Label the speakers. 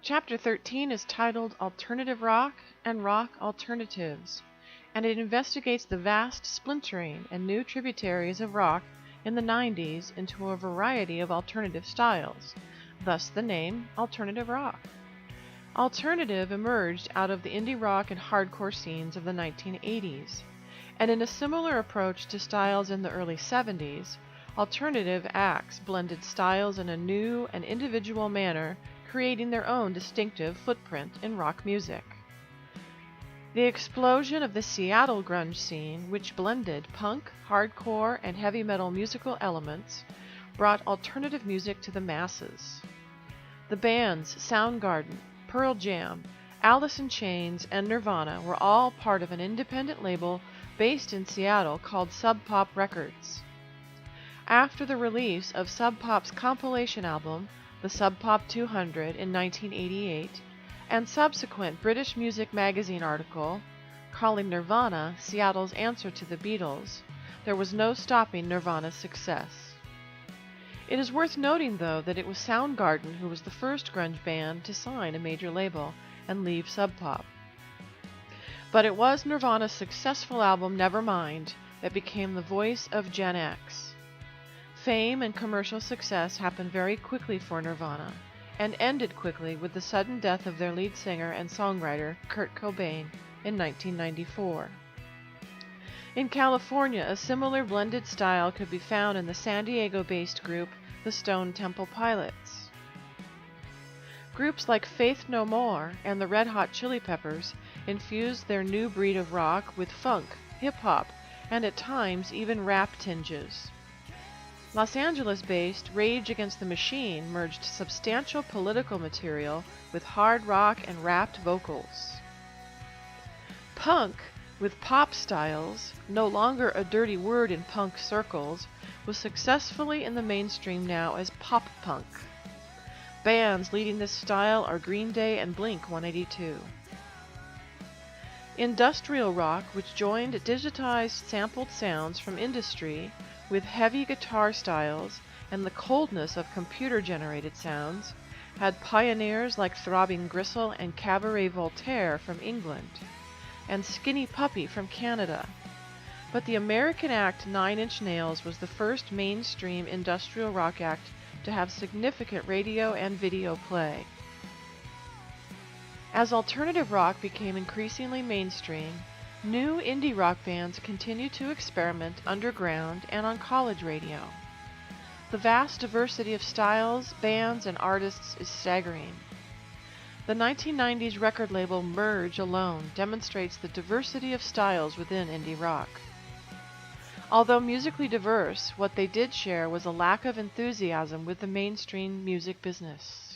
Speaker 1: Chapter 13 is titled Alternative Rock and Rock Alternatives, and it investigates the vast splintering and new tributaries of rock in the 90s into a variety of alternative styles, thus the name Alternative Rock. Alternative emerged out of the indie rock and hardcore scenes of the 1980s, and in a similar approach to styles in the early 70s, alternative acts blended styles in a new and individual manner, creating their own distinctive footprint in rock music. The explosion of the Seattle grunge scene, which blended punk, hardcore, and heavy metal musical elements, brought alternative music to the masses. The bands Soundgarden, Pearl Jam, Alice in Chains, and Nirvana were all part of an independent label based in Seattle called Sub Pop Records. After the release of Sub Pop's compilation album, the Sub Pop 200 in 1988, and subsequent British Music Magazine article calling Nirvana Seattle's answer to the Beatles, there was no stopping Nirvana's success. It is worth noting, though, that it was Soundgarden who was the first grunge band to sign a major label and leave Sub Pop. But it was Nirvana's successful album Nevermind that became the voice of Gen X. Fame and commercial success happened very quickly for Nirvana, and ended quickly with the sudden death of their lead singer and songwriter, Kurt Cobain, in 1994. In California, a similar blended style could be found in the San Diego-based group the Stone Temple Pilots. Groups like Faith No More and the Red Hot Chili Peppers infused their new breed of rock with funk, hip-hop, and at times even rap tinges. Los Angeles-based Rage Against the Machine merged substantial political material with hard rock and rapped vocals. Punk, with pop styles, no longer a dirty word in punk circles, was successfully in the mainstream now as pop punk. Bands leading this style are Green Day and Blink-182. Industrial rock, which joined digitized sampled sounds from industry with heavy guitar styles and the coldness of computer-generated sounds, had pioneers like Throbbing Gristle and Cabaret Voltaire from England, and Skinny Puppy from Canada. But the American act Nine Inch Nails was the first mainstream industrial rock act to have significant radio and video play. As alternative rock became increasingly mainstream, new indie rock bands continued to experiment underground and on college radio. The vast diversity of styles, bands, and artists is staggering. The 1990s record label Merge alone demonstrates the diversity of styles within indie rock. Although musically diverse, what they did share was a lack of enthusiasm with the mainstream music business.